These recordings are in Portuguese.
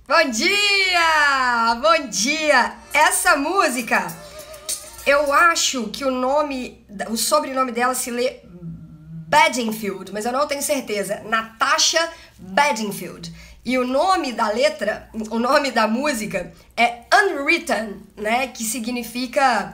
Bom dia! Bom dia! Essa música, eu acho que o sobrenome dela se lê Bedingfield, mas eu não tenho certeza. Natasha Bedingfield. E o nome da letra, o nome da música é Unwritten, né? Que significa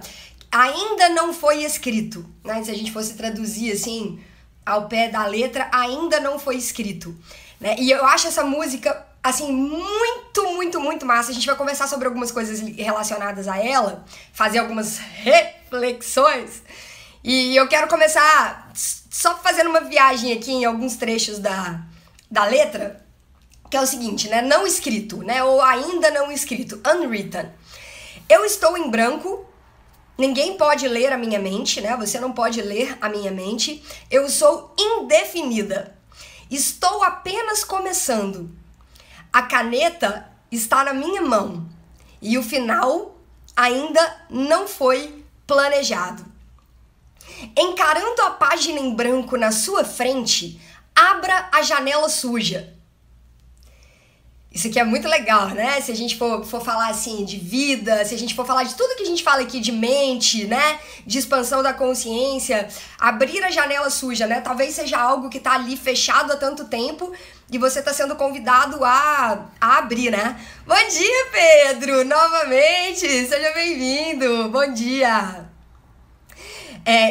ainda não foi escrito, né? Se a gente fosse traduzir assim ao pé da letra, ainda não foi escrito, né? E eu acho essa música assim muito massa. A gente vai conversar sobre algumas coisas relacionadas a ela, fazer algumas reflexões. E eu quero começar só fazendo uma viagem aqui em alguns trechos da letra, que é o seguinte, né? Não escrito, né? Ou ainda não escrito, unwritten. Eu estou em branco, ninguém pode ler a minha mente, né? Você não pode ler a minha mente. Eu sou indefinida. Estou apenas começando. A caneta está na minha mão. E o final ainda não foi planejado. Encarando a página em branco na sua frente, abra a janela suja. Isso aqui é muito legal, né? Se a gente for falar assim de vida, se a gente for falar de tudo que a gente fala aqui de mente, né? De expansão da consciência, abrir a janela suja, né? Talvez seja algo que tá ali fechado há tanto tempo e você tá sendo convidado a abrir, né? Bom dia, Pedro! Novamente! Seja bem-vindo! Bom dia!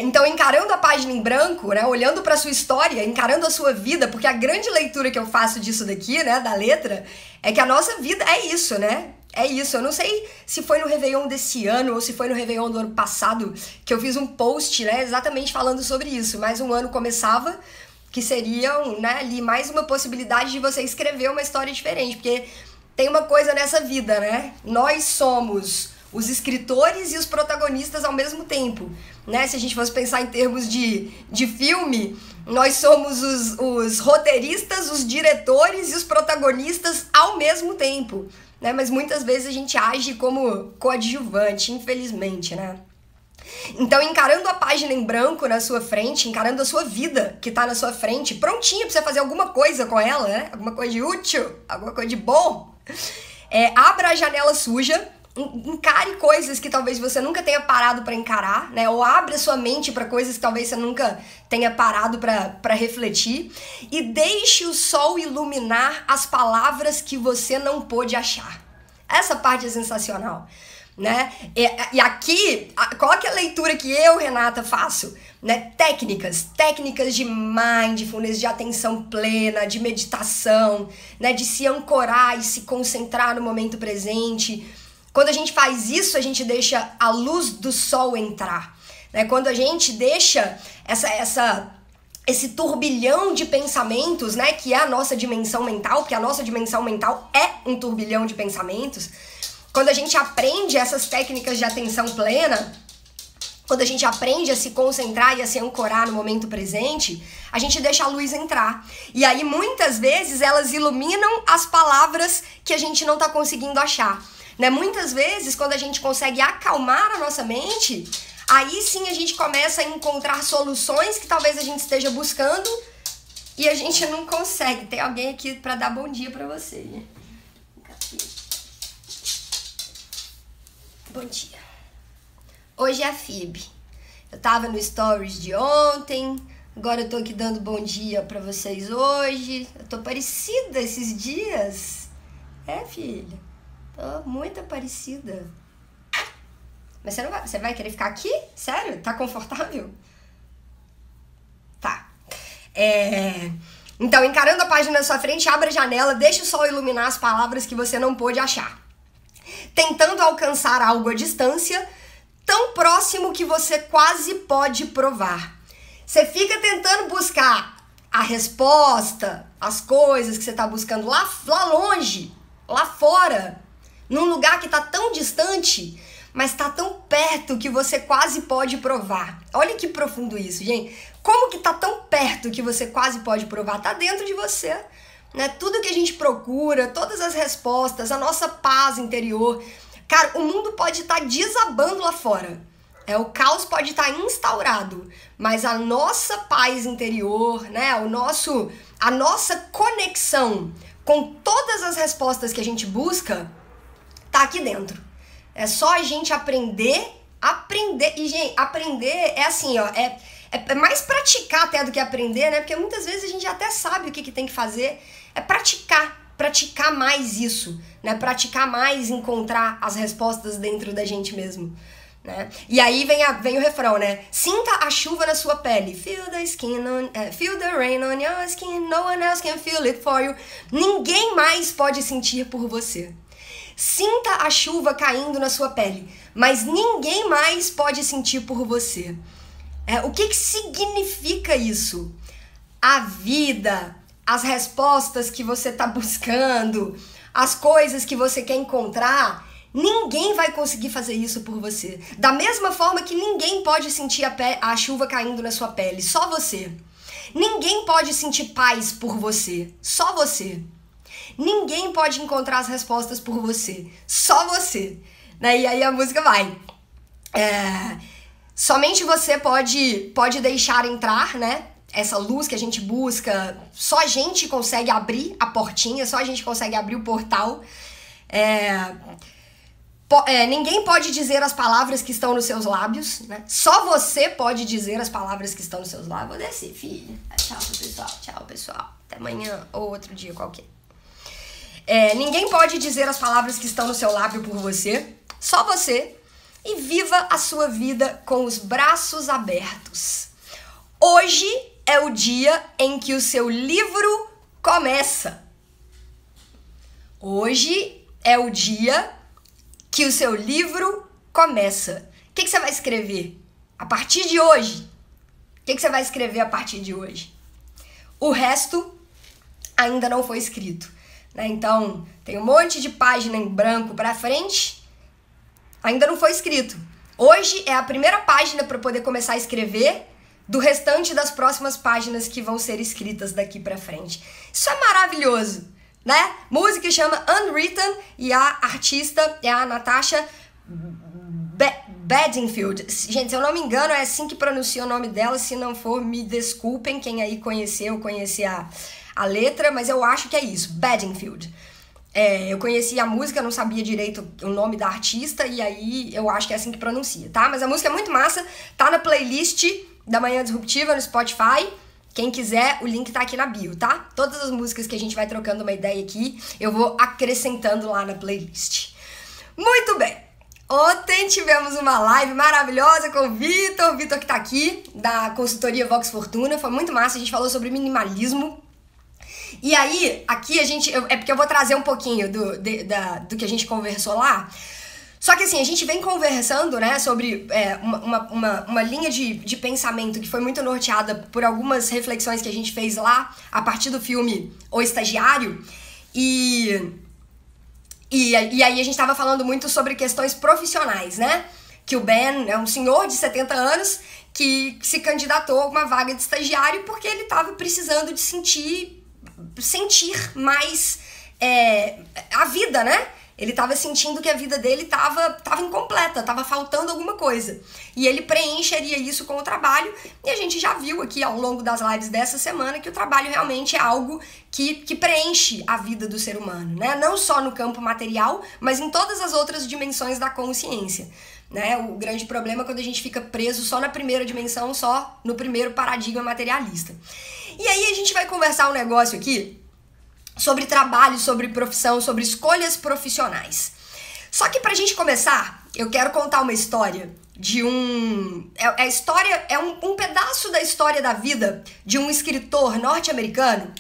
Então, encarando a página em branco, né, olhando para sua história, encarando a sua vida, porque a grande leitura que eu faço disso daqui, né, da letra, é que a nossa vida é isso, né? É isso. Eu não sei se foi no Réveillon desse ano ou se foi no Réveillon do ano passado que eu fiz um post, né, exatamente falando sobre isso. Mais um ano começava, que seriam, né, ali mais uma possibilidade de você escrever uma história diferente, porque tem uma coisa nessa vida, né? Nós somos os escritores e os protagonistas ao mesmo tempo, né? Se a gente fosse pensar em termos de filme, nós somos os roteiristas, os diretores e os protagonistas ao mesmo tempo, né? Mas muitas vezes a gente age como coadjuvante, infelizmente, né? Então, encarando a página em branco na sua frente, encarando a sua vida que tá na sua frente, prontinha pra você fazer alguma coisa com ela, né? Alguma coisa de útil, alguma coisa de bom. Abra a janela suja, encare coisas que talvez você nunca tenha parado para encarar, né? Ou abra sua mente para coisas que talvez você nunca tenha parado para refletir e deixe o sol iluminar as palavras que você não pôde achar. Essa parte é sensacional, né? E aqui, qual que é a leitura que eu, Renata, faço? Né? Técnicas de mindfulness, de atenção plena, de meditação, né? De se ancorar e se concentrar no momento presente. Quando a gente faz isso, a gente deixa a luz do sol entrar, né? Quando a gente deixa esse turbilhão de pensamentos, né? Que é a nossa dimensão mental, porque a nossa dimensão mental é um turbilhão de pensamentos. Quando a gente aprende essas técnicas de atenção plena, quando a gente aprende a se concentrar e a se ancorar no momento presente, a gente deixa a luz entrar. E aí, muitas vezes, elas iluminam as palavras que a gente não tá conseguindo achar. Né? Muitas vezes, quando a gente consegue acalmar a nossa mente, aí sim a gente começa a encontrar soluções que talvez a gente esteja buscando e a gente não consegue. Tem alguém aqui para dar bom dia para você, né? Bom dia. Hoje é a Phoebe. Eu tava no stories de ontem, agora eu tô aqui dando bom dia para vocês hoje. Eu tô parecida esses dias. Filha? Tô muito parecida. Mas você vai querer ficar aqui? Sério? Tá confortável? Tá. Então, encarando a página na sua frente, abra a janela, deixa o sol iluminar as palavras que você não pôde achar. Tentando alcançar algo à distância, tão próximo que você quase pode provar. Você fica tentando buscar a resposta, as coisas que você tá buscando lá longe, lá fora, num lugar que tá tão distante, mas tá tão perto que você quase pode provar. Olha que profundo isso, gente. Como que tá tão perto que você quase pode provar? Tá dentro de você, né? Tudo que a gente procura, todas as respostas, a nossa paz interior. Cara, o mundo pode estar desabando lá fora. O caos pode estar instaurado, mas a nossa paz interior, né? A nossa conexão com todas as respostas que a gente busca, tá aqui dentro. É só a gente aprender. E, gente, aprender é assim, ó, é mais praticar até do que aprender, né? Porque muitas vezes a gente até sabe o que tem que fazer. É praticar mais isso, né? Praticar mais encontrar as respostas dentro da gente mesmo, né? E aí vem o refrão, né? Sinta a chuva na sua pele. Feel the rain on your skin. No one else can feel it for you. Ninguém mais pode sentir por você. Sinta a chuva caindo na sua pele, mas ninguém mais pode sentir por você. O que significa isso? A vida, as respostas que você está buscando, as coisas que você quer encontrar, ninguém vai conseguir fazer isso por você. Da mesma forma que ninguém pode sentir a chuva caindo na sua pele, só você. Ninguém pode sentir paz por você, só você. Ninguém pode encontrar as respostas por você, só você. Né? E aí a música vai. Somente você pode deixar entrar, né? Essa luz que a gente busca, só a gente consegue abrir a portinha, só a gente consegue abrir o portal. Ninguém pode dizer as palavras que estão nos seus lábios, né? Só você pode dizer as palavras que estão nos seus lábios. Vou descer, filho. Tchau, pessoal. Até amanhã ou outro dia qualquer. Ninguém pode dizer as palavras que estão no seu lábio por você, só você, e viva a sua vida com os braços abertos. Hoje é o dia em que o seu livro começa. Hoje é o dia que o seu livro começa. O que você vai escrever a partir de hoje? O que você vai escrever a partir de hoje? O resto ainda não foi escrito. Né? Então, tem um monte de página em branco pra frente, ainda não foi escrito. Hoje é a primeira página para poder começar a escrever do restante das próximas páginas que vão ser escritas daqui pra frente. Isso é maravilhoso, né? Música chama Unwritten e a artista é a Natasha Bedingfield. Gente, se eu não me engano, é assim que pronuncia o nome dela. Se não for, me desculpem, quem aí conheceu, conhece a letra, mas eu acho que é isso, Bedingfield. Eu conheci a música, não sabia direito o nome da artista, e aí eu acho que é assim que pronuncia, tá? Mas a música é muito massa, tá na playlist da Manhã Disruptiva no Spotify. Quem quiser, o link tá aqui na bio, tá? Todas as músicas que a gente vai trocando uma ideia aqui, eu vou acrescentando lá na playlist. Muito bem! Ontem tivemos uma live maravilhosa com o Vitor que tá aqui, da consultoria Vox Fortuna. Foi muito massa, a gente falou sobre minimalismo. E aí, aqui a gente... É porque eu vou trazer um pouquinho do que a gente conversou lá. Só que assim, a gente vem conversando, né, sobre uma linha de pensamento que foi muito norteada por algumas reflexões que a gente fez lá, a partir do filme O Estagiário. E aí a gente tava falando muito sobre questões profissionais, né? Que o Ben é um senhor de 70 anos que se candidatou a uma vaga de estagiário porque ele tava precisando de sentir mais a vida, né? Ele tava sentindo que a vida dele tava incompleta, tava faltando alguma coisa. E ele preencheria isso com o trabalho. E a gente já viu aqui ao longo das lives dessa semana que o trabalho realmente é algo que preenche a vida do ser humano, né? Não só no campo material, mas em todas as outras dimensões da consciência. Né? O grande problema é quando a gente fica preso só na primeira dimensão, só no primeiro paradigma materialista. E aí a gente vai conversar um negócio aqui sobre trabalho, sobre profissão, sobre escolhas profissionais. Só que pra gente começar, eu quero contar uma história de um pedaço da história da vida de um escritor norte-americano,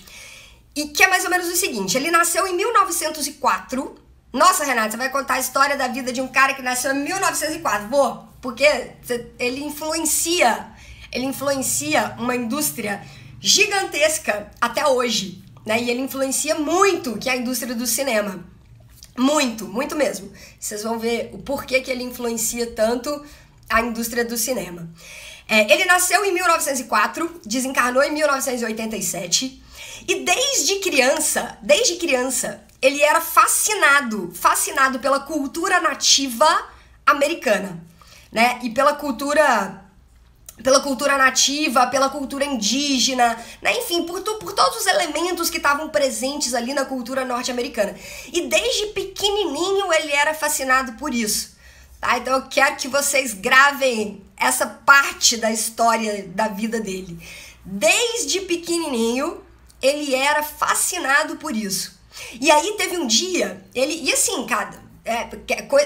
e que é mais ou menos o seguinte: ele nasceu em 1904. Nossa, Renata, você vai contar a história da vida de um cara que nasceu em 1904. Vou, porque ele influencia uma indústria gigantesca até hoje, né? E ele influencia muito que é a indústria do cinema. Muito, muito mesmo. Vocês vão ver o porquê que ele influencia tanto a indústria do cinema. Ele nasceu em 1904, desencarnou em 1987, e desde criança, ele era fascinado pela cultura nativa americana, né? E pela cultura pela cultura nativa, pela cultura indígena, né? Enfim, por todos os elementos que estavam presentes ali na cultura norte-americana. E desde pequenininho ele era fascinado por isso. Tá? Então eu quero que vocês gravem essa parte da história da vida dele. Desde pequenininho ele era fascinado por isso. E aí teve um dia, e assim, cara,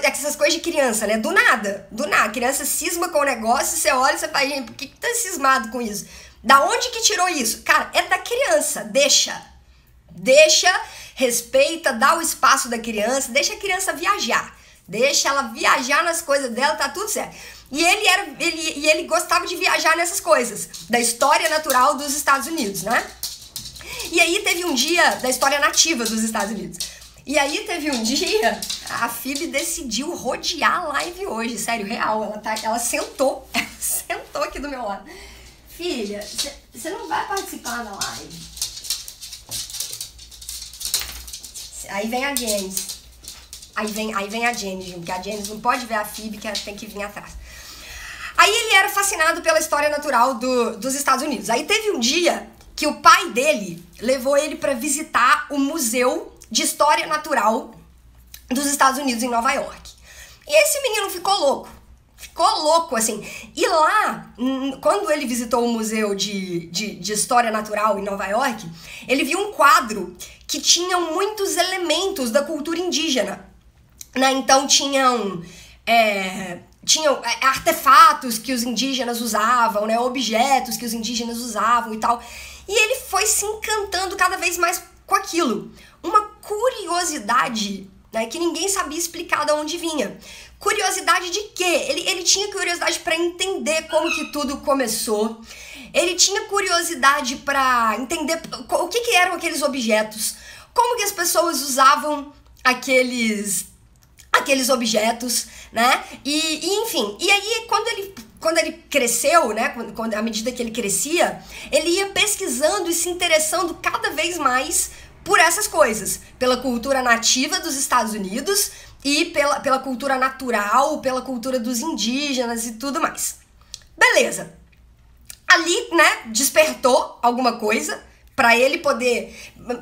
essas coisas de criança, né? Do nada, a criança cisma com o negócio, você olha e você fala, gente, por que tá cismado com isso? Da onde que tirou isso? Cara, é da criança, deixa, respeita, dá o espaço da criança, deixa a criança viajar, deixa ela viajar nas coisas dela, tá tudo certo. E ele gostava de viajar nessas coisas, da história natural dos Estados Unidos, né? E aí teve um dia da história nativa dos Estados Unidos. E aí teve um dia, a Phoebe decidiu rodear a live hoje, sério, real. Ela sentou aqui do meu lado. Filha, você não vai participar da live? Aí vem a Janice. Aí vem a Janice, porque a Janice não pode ver a Phoebe, que ela tem que vir atrás. Aí ele era fascinado pela história natural dos Estados Unidos. Aí teve um dia que o pai dele levou ele para visitar o Museu de História Natural dos Estados Unidos em Nova York. E esse menino ficou louco, assim. E lá, quando ele visitou o Museu de História Natural em Nova York, ele viu um quadro que tinha muitos elementos da cultura indígena, né? Então tinham artefatos que os indígenas usavam, né? Objetos que os indígenas usavam e tal. E ele foi se encantando cada vez mais com aquilo. Uma curiosidade, né, que ninguém sabia explicar de onde vinha. Curiosidade de quê? Ele tinha curiosidade para entender como que tudo começou. Ele tinha curiosidade para entender o que eram aqueles objetos. Como que as pessoas usavam aqueles objetos, né? E enfim, e aí quando ele cresceu, né, à medida que ele crescia, ele ia pesquisando e se interessando cada vez mais por essas coisas, pela cultura nativa dos Estados Unidos e pela cultura natural, pela cultura dos indígenas e tudo mais. Beleza. Ali, né, despertou alguma coisa para ele poder,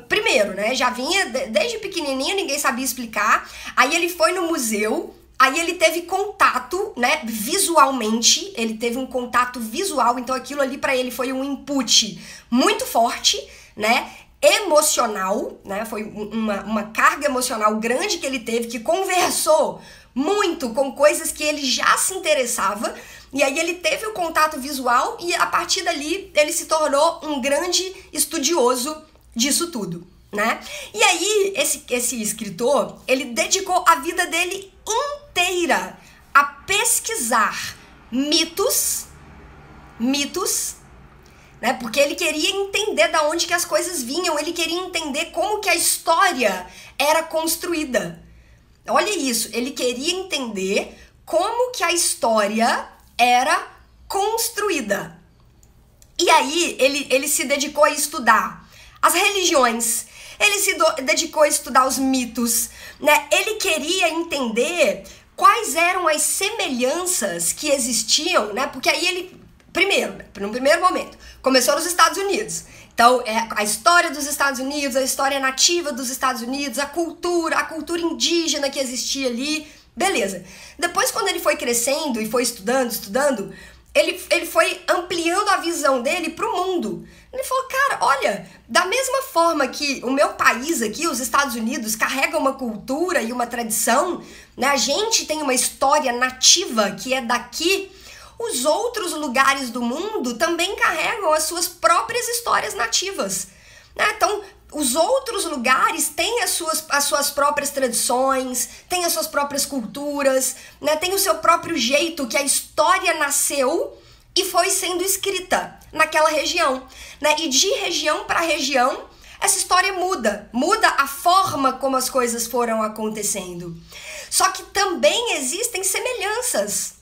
primeiro, né, já vinha desde pequenininho, ninguém sabia explicar, aí ele foi no museu. Aí ele teve contato, né, visualmente, ele teve um contato visual, então aquilo ali pra ele foi um input muito forte, né, emocional, né, foi uma carga emocional grande que ele teve, que conversou muito com coisas que ele já se interessava, e aí ele teve o contato visual e a partir dali ele se tornou um grande estudioso disso tudo, né? E aí esse escritor, ele dedicou a vida dele inteira a pesquisar mitos, né? Porque ele queria entender da onde que as coisas vinham, ele queria entender como que a história era construída. Olha isso, ele queria entender como que a história era construída. E aí ele se dedicou a estudar as religiões, ele se dedicou a estudar os mitos, né? Ele queria entender quais eram as semelhanças que existiam, né? Porque aí ele, no primeiro momento, começou nos Estados Unidos. Então, a história dos Estados Unidos, a história nativa dos Estados Unidos, a cultura indígena que existia ali, beleza. Depois, quando ele foi crescendo e foi estudando, ele foi ampliando a visão dele para o mundo. Ele falou, cara, olha, da mesma forma que o meu país aqui, os Estados Unidos, carrega uma cultura e uma tradição, né? A gente tem uma história nativa que é daqui, os outros lugares do mundo também carregam as suas próprias histórias nativas, né? Então, os outros lugares têm as suas próprias tradições, têm as suas próprias culturas, né? Tem o seu próprio jeito que a história nasceu e foi sendo escrita naquela região, né? E de região para região, essa história muda a forma como as coisas foram acontecendo. Só que também existem semelhanças.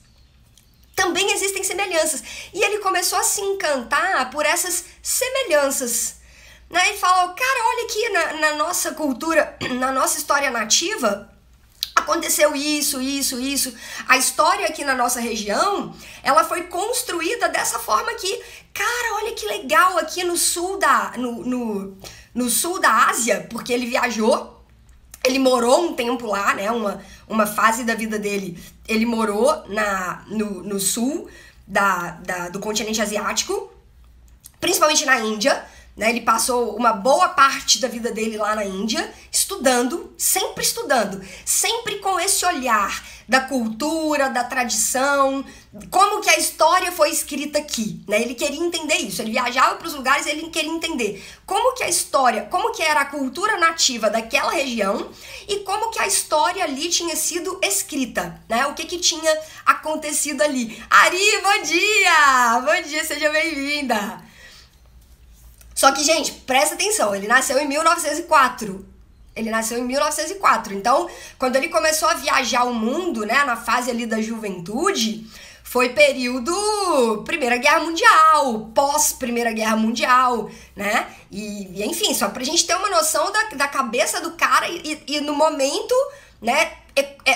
E ele começou a se encantar por essas semelhanças, né? E falou, cara, olha aqui na nossa cultura, na nossa história nativa, a aconteceu isso, isso, isso. A história aqui na nossa região, ela foi construída dessa forma aqui. Cara, olha que legal aqui no sul no sul da Ásia, porque ele viajou, ele morou um tempo lá, né? Uma fase da vida dele, ele morou no sul do continente asiático, principalmente na Índia, né? Ele passou uma boa parte da vida dele lá na Índia, estudando, sempre com esse olhar da cultura, da tradição, como que a história foi escrita aqui, né? Ele queria entender isso, ele viajava para os lugares e ele queria entender como que a história, como que era a cultura nativa daquela região e como que a história ali tinha sido escrita, né? O que que tinha acontecido ali. Ari, bom dia! Bom dia, seja bem-vinda! Só que, gente, presta atenção, ele nasceu em 1904. Então, quando ele começou a viajar o mundo, né, na fase ali da juventude, foi período Primeira Guerra Mundial, pós-Primeira Guerra Mundial, né? E enfim, só pra gente ter uma noção da cabeça do cara e no momento, né,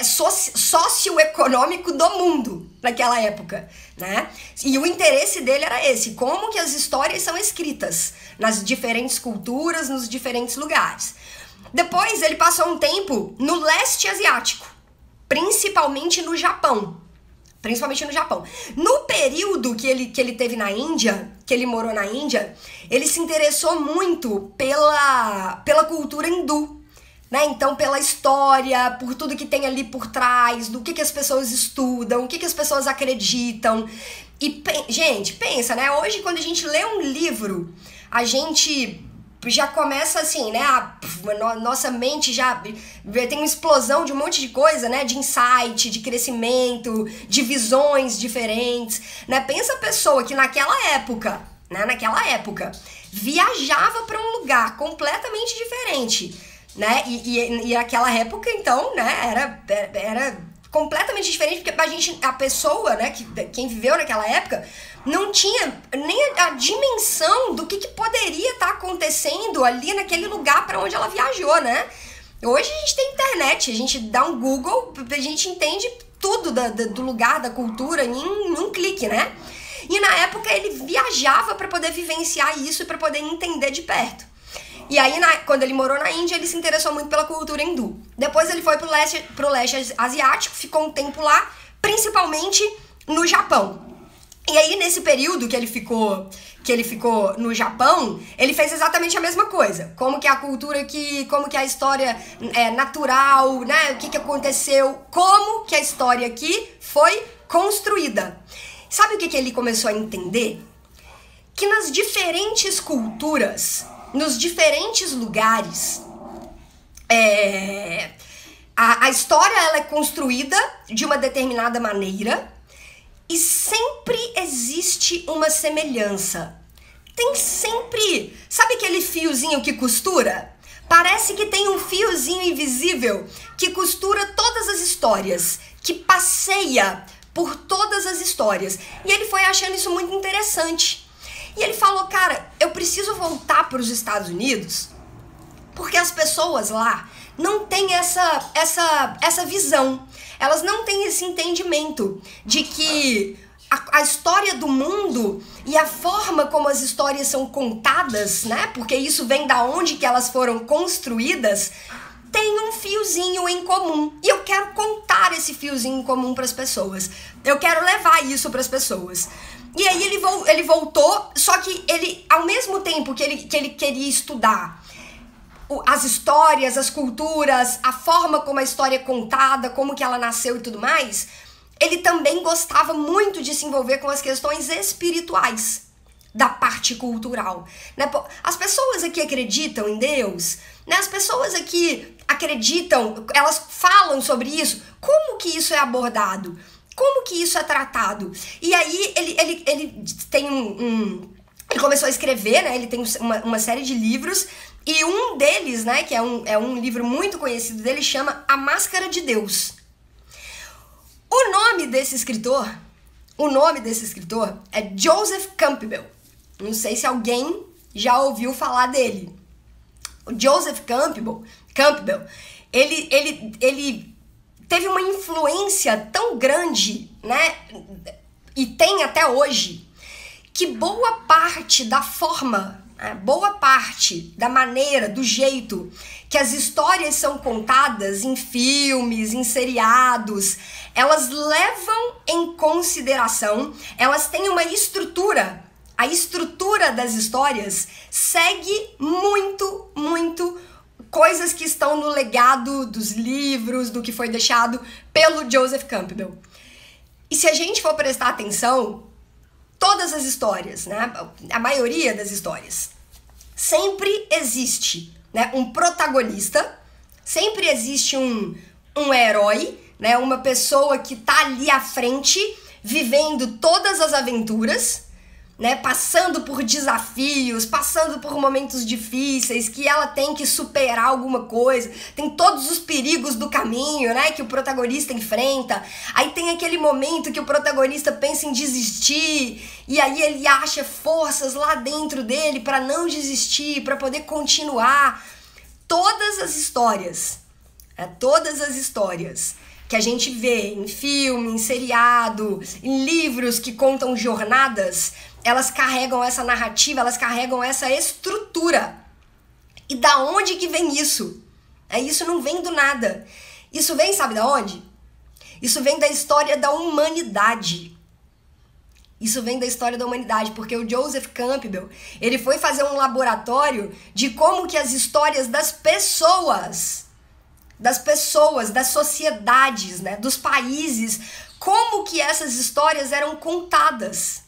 socioeconômico do mundo naquela época, né? E o interesse dele era esse, como que as histórias são escritas nas diferentes culturas, nos diferentes lugares. Depois ele passou um tempo no leste asiático, principalmente no Japão. No período que ele teve na Índia, que ele morou na Índia, ele se interessou muito pela cultura hindu, né? Então, pela história, por tudo que tem ali por trás, do que as pessoas estudam, o que as pessoas acreditam. E, gente, pensa, né? Hoje, quando a gente lê um livro, a gente já começa assim, né? Nossa mente já tem uma explosão de um monte de coisa, né? De insight, de crescimento, de visões diferentes, né? Pensa a pessoa que naquela época, viajava para um lugar completamente diferente, né? E aquela época, então, né? Era completamente diferente, porque a pessoa, né? Quem viveu naquela época não tinha nem a dimensão do que poderia estar acontecendo ali naquele lugar para onde ela viajou, né? Hoje a gente tem internet, a gente dá um Google, a gente entende tudo do lugar, da cultura, em um clique, né? E na época ele viajava para poder vivenciar isso e para poder entender de perto. E aí, quando ele morou na Índia, ele se interessou muito pela cultura hindu. Depois ele foi pro leste asiático, ficou um tempo lá, principalmente no Japão. E aí, nesse período que ele ficou no Japão, ele fez exatamente a mesma coisa. Como que a cultura aqui, como que a história é natural, né? O que aconteceu, como que a história aqui foi construída. Sabe o que ele começou a entender? Que nas diferentes culturas, nos diferentes lugares, a história ela é construída de uma determinada maneira e sempre existe uma semelhança. Tem sempre... Sabe aquele fiozinho que costura? Parece que tem um fiozinho invisível que costura todas as histórias, que passeia por todas as histórias. E ele foi achando isso muito interessante. E ele falou, cara, eu preciso voltar para os Estados Unidos porque as pessoas lá não têm essa visão. Elas não têm esse entendimento de que a história do mundo e a forma como as histórias são contadas, né? Porque isso vem da onde que elas foram construídas, tem um fiozinho em comum. E eu quero contar esse fiozinho em comum para as pessoas. Eu quero levar isso para as pessoas. E aí ele voltou, só que ele, ao mesmo tempo que ele queria estudar as histórias, as culturas, a forma como a história é contada, como que ela nasceu e tudo mais, ele também gostava muito de se envolver com as questões espirituais da parte cultural, né? As pessoas aqui acreditam em Deus, né? As pessoas aqui acreditam, elas falam sobre isso. Como que isso é abordado? Como que isso é tratado? E aí ele tem ele começou a escrever, né? Ele tem uma série de livros e um deles, né, que é um livro muito conhecido dele, chama A Máscara de Deus. O nome desse escritor é Joseph Campbell. Não sei se alguém já ouviu falar dele. O Joseph Campbell, ele teve uma influência tão grande, né? E tem até hoje, que boa parte da forma, boa parte da maneira, do jeito que as histórias são contadas em filmes, em seriados, elas levam em consideração, elas têm uma estrutura. A estrutura das histórias segue muito coisas que estão no legado dos livros, do que foi deixado pelo Joseph Campbell. E se a gente for prestar atenção, todas as histórias, né, a maioria das histórias, sempre existe, né, um protagonista, sempre existe um herói, né, uma pessoa que tá ali à frente, vivendo todas as aventuras, né, passando por desafios, passando por momentos difíceis, que ela tem que superar alguma coisa, tem todos os perigos do caminho, né, que o protagonista enfrenta. Aí tem aquele momento que o protagonista pensa em desistir, e aí ele acha forças lá dentro dele para não desistir, para poder continuar. Todas as histórias que a gente vê em filme, em seriado, em livros que contam jornadas, elas carregam essa narrativa, elas carregam essa estrutura. E da onde que vem isso? Isso não vem do nada. Isso vem, sabe da onde? Isso vem da história da humanidade. Isso vem da história da humanidade, porque o Joseph Campbell, ele foi fazer um laboratório de como que as histórias das pessoas, das sociedades, né, dos países, como que essas histórias eram contadas.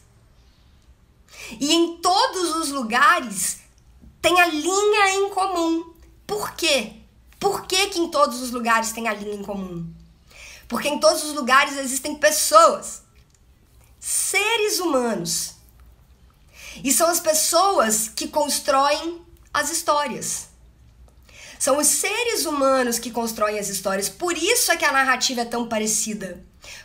E em todos os lugares tem a linha em comum. Por quê? Por que que em todos os lugares tem a linha em comum? Porque em todos os lugares existem pessoas, seres humanos. E são as pessoas que constroem as histórias. São os seres humanos que constroem as histórias. Por isso é que a narrativa é tão parecida.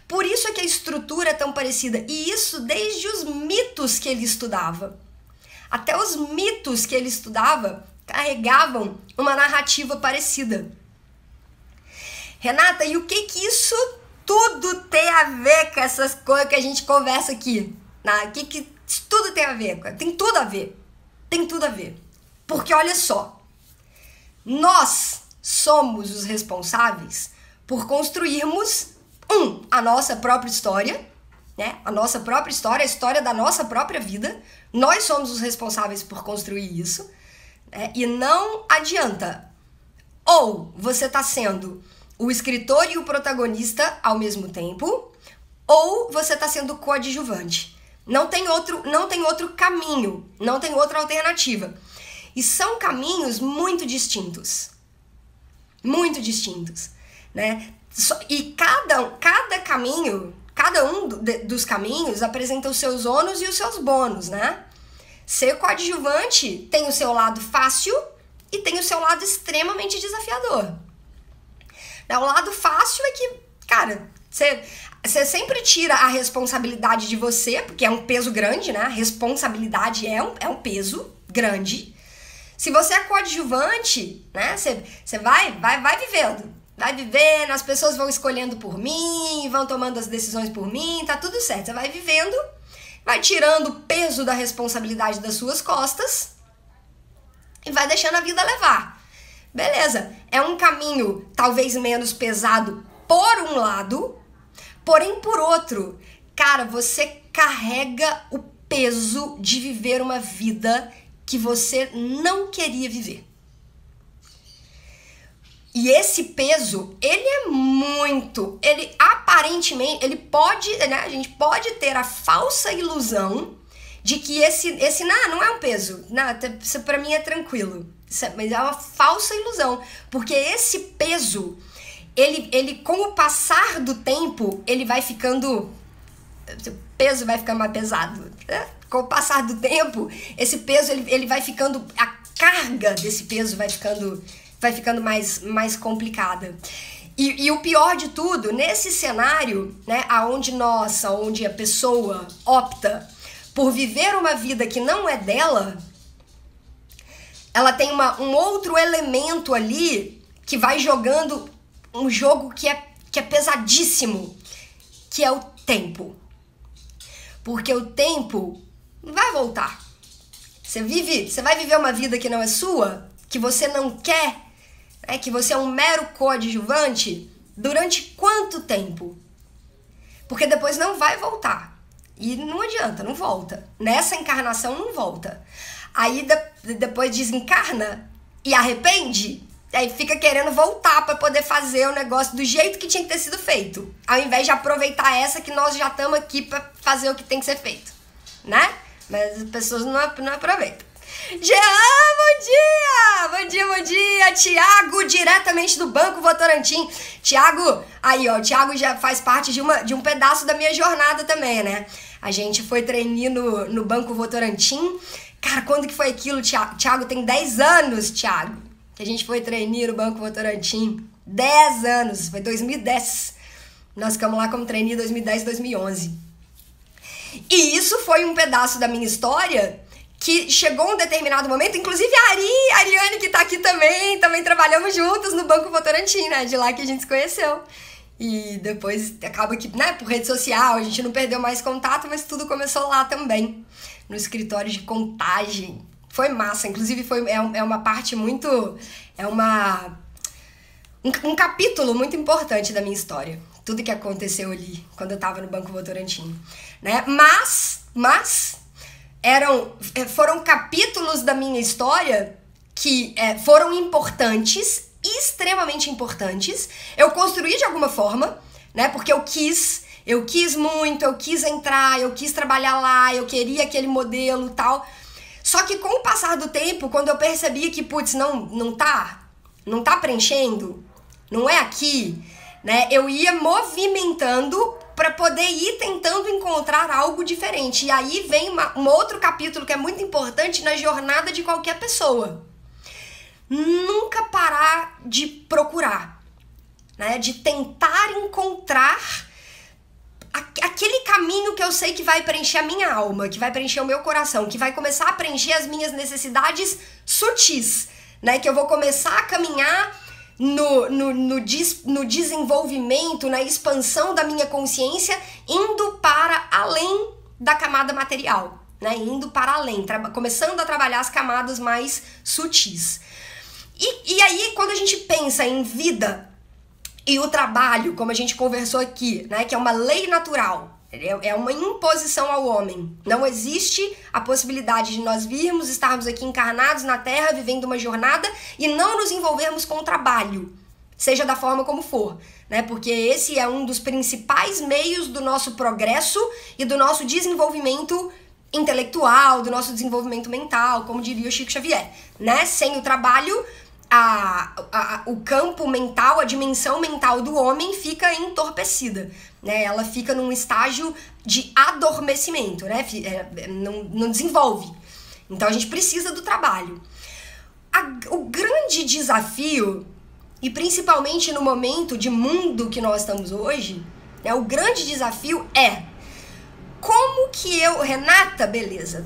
Por isso é que a estrutura é tão parecida. E isso desde os mitos que ele estudava. Até os mitos que ele estudava carregavam uma narrativa parecida. Renata, e o que que isso tudo tem a ver com essas coisas que a gente conversa aqui? O que isso tudo tem a ver? Tem tudo a ver. Tem tudo a ver. Porque olha só, nós somos os responsáveis por construirmos a nossa própria história, né? A nossa própria história, a história da nossa própria vida. Nós somos os responsáveis por construir isso, né? E não adianta. Ou você está sendo o escritor e o protagonista ao mesmo tempo, ou você está sendo coadjuvante. Não tem outro caminho, não tem outra alternativa. E são caminhos muito distintos, né? E cada caminho, cada um dos caminhos apresenta os seus ônus e os seus bônus, né? Ser coadjuvante tem o seu lado fácil e tem o seu lado extremamente desafiador. O lado fácil é que, cara, você sempre tira a responsabilidade de você, porque é um peso grande, né? A responsabilidade é um peso grande. Se você é coadjuvante, né? Você vai vivendo. Vai vivendo, as pessoas vão escolhendo por mim, vão tomando as decisões por mim, tá tudo certo. Você vai vivendo, vai tirando o peso da responsabilidade das suas costas e vai deixando a vida levar. Beleza, é um caminho talvez menos pesado por um lado, porém por outro, cara, você carrega o peso de viver uma vida que você não queria viver. E esse peso, ele aparentemente, ele pode, né, a gente pode ter a falsa ilusão de que esse não é um peso, não, isso pra mim é tranquilo, mas é uma falsa ilusão, porque esse peso, ele com o passar do tempo, ele vai ficando, o peso vai ficando mais pesado, né? Com o passar do tempo, esse peso, ele vai ficando, a carga desse peso vai ficando mais complicada. E o pior de tudo, nesse cenário, né, onde a pessoa opta por viver uma vida que não é dela, ela tem um outro elemento ali que vai jogando um jogo que é que é pesadíssimo, que é o tempo. Porque o tempo vai voltar. Você vai viver uma vida que não é sua, que você não quer, né, que você é um mero coadjuvante, durante quanto tempo? Porque depois não vai voltar. E não adianta, não volta. Nessa encarnação não volta. Aí depois desencarna e arrepende, aí fica querendo voltar para poder fazer o negócio do jeito que tinha que ter sido feito. Ao invés de aproveitar essa que nós já estamos aqui para fazer o que tem que ser feito, né? Mas as pessoas não aproveitam. Jean, bom dia! Bom dia, bom dia! Tiago, diretamente do Banco Votorantim. Tiago, aí ó, o Tiago já faz parte de um pedaço da minha jornada também, né? A gente foi treinar no Banco Votorantim. Cara, quando que foi aquilo, Tiago? Tiago tem 10 anos, Tiago, que a gente foi treinar no Banco Votorantim. 10 anos, foi 2010. Nós ficamos lá como trainee em 2010 e 2011. E isso foi um pedaço da minha história que chegou um determinado momento, inclusive a Ariane, que tá aqui também trabalhamos juntos no Banco Votorantim, né? De lá que a gente se conheceu. E depois acaba que, né, por rede social, a gente não perdeu mais contato, mas tudo começou lá também, no escritório de contagem. Foi massa, inclusive é uma parte muito... um capítulo muito importante da minha história. Tudo que aconteceu ali, quando eu tava no Banco Votorantim, né? Mas foram capítulos da minha história que foram importantes, extremamente importantes. Eu construí de alguma forma, né? Porque eu quis muito, eu quis entrar, eu quis trabalhar lá, eu queria aquele modelo e tal. Só que com o passar do tempo, quando eu percebi que, putz, não tá preenchendo, não é aqui, né? Eu ia movimentando para poder ir tentando encontrar algo diferente. E aí vem um outro capítulo que é muito importante na jornada de qualquer pessoa. Nunca parar de procurar, né? De tentar encontrar aquele caminho que eu sei que vai preencher a minha alma, que vai preencher o meu coração, que vai começar a preencher as minhas necessidades sutis, né? Que eu vou começar a caminhar no desenvolvimento, na expansão da minha consciência, indo para além da camada material, né? Indo para além, começando a trabalhar as camadas mais sutis. E aí, quando a gente pensa em vida e o trabalho, como a gente conversou aqui, né? Que é uma lei natural, é uma imposição ao homem. Não existe a possibilidade de nós estarmos aqui encarnados na Terra, vivendo uma jornada e não nos envolvermos com o trabalho, seja da forma como for, né? Porque esse é um dos principais meios do nosso progresso e do nosso desenvolvimento intelectual, do nosso desenvolvimento mental, como diria o Chico Xavier, né? Sem o trabalho, o campo mental, a dimensão mental do homem fica entorpecida, né? Ela fica num estágio de adormecimento, né? Não desenvolve. Então a gente precisa do trabalho. O grande desafio, e principalmente no momento de mundo que nós estamos hoje, né? O grande desafio é como que Renata, beleza,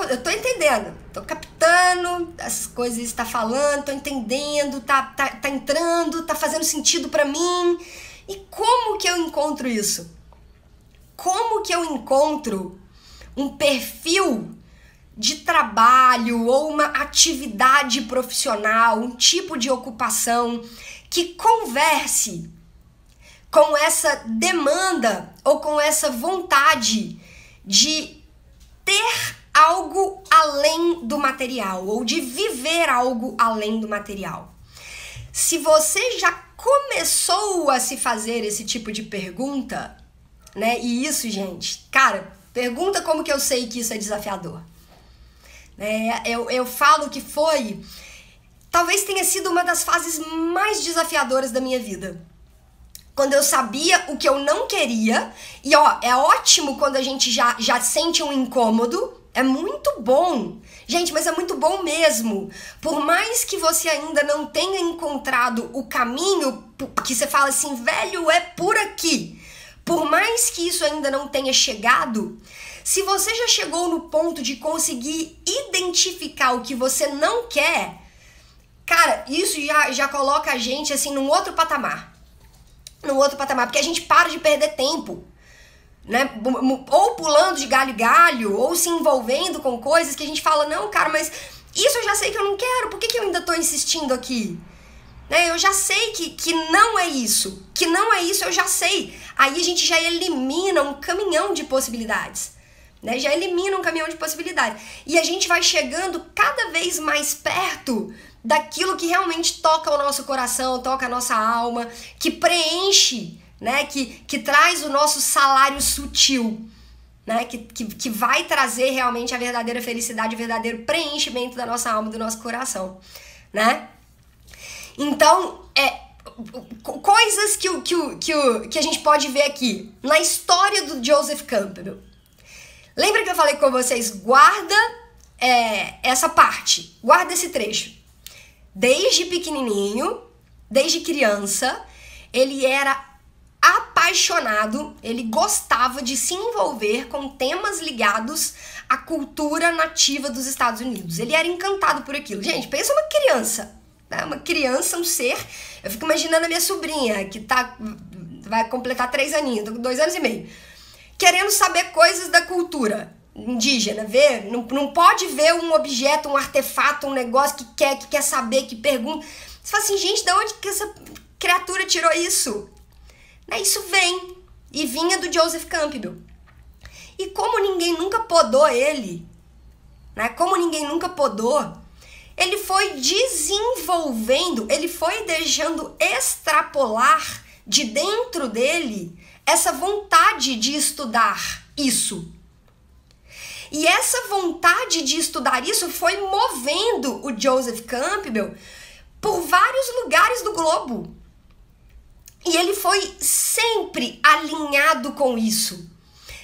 eu tô entendendo, tô captando as coisas que você tá falando, tô entendendo, tá entrando, tá fazendo sentido pra mim. E como que eu encontro isso? Como que eu encontro um perfil de trabalho ou uma atividade profissional, um tipo de ocupação que converse com essa demanda ou com essa vontade de ter algo além do material ou de viver algo além do material? Se você já começou a se fazer esse tipo de pergunta, né? E isso, gente, cara, pergunta como que eu sei que isso é desafiador. Eu falo que talvez tenha sido uma das fases mais desafiadoras da minha vida. Quando eu sabia o que eu não queria, e ó, é ótimo quando a gente já sente um incômodo, é muito bom. Gente, mas é muito bom mesmo. Por mais que você ainda não tenha encontrado o caminho, que você fala assim, velho, é por aqui. Por mais que isso ainda não tenha chegado, se você já chegou no ponto de conseguir identificar o que você não quer, cara, isso já coloca a gente assim num outro patamar. no outro patamar, porque a gente para de perder tempo, né? Ou pulando de galho em galho, ou se envolvendo com coisas que a gente fala, não, cara, mas isso eu já sei que eu não quero, por que eu ainda tô insistindo aqui? Né? Eu já sei que não é isso, eu já sei. Aí a gente já elimina um caminhão de possibilidades, né? Já elimina um caminhão de possibilidades. E a gente vai chegando cada vez mais perto daquilo que realmente toca o nosso coração, toca a nossa alma, que preenche, né? Que traz o nosso salário sutil, né? Que vai trazer realmente a verdadeira felicidade, o verdadeiro preenchimento da nossa alma, do nosso coração, né? Então, coisas que a gente pode ver aqui na história do Joseph Campbell. Lembra que eu falei com vocês? Guarda essa parte, guarda esse trecho. Desde pequenininho, desde criança, ele era apaixonado, ele gostava de se envolver com temas ligados à cultura nativa dos Estados Unidos. Ele era encantado por aquilo. Gente, pensa uma criança, né? Uma criança, um ser. Eu fico imaginando a minha sobrinha, que vai completar 3 aninhos, tô com 2 anos e meio, querendo saber coisas da cultura indígena, não pode ver um objeto, um artefato, um negócio que quer saber, que pergunta. Você fala assim, gente, de onde que essa criatura tirou isso? Né? Isso vem, e vinha do Joseph Campbell. E como ninguém nunca podou ele, né? Ele foi desenvolvendo, ele foi deixando extrapolar de dentro dele essa vontade de estudar isso. E essa vontade de estudar isso foi movendo o Joseph Campbell por vários lugares do globo. E ele foi sempre alinhado com isso.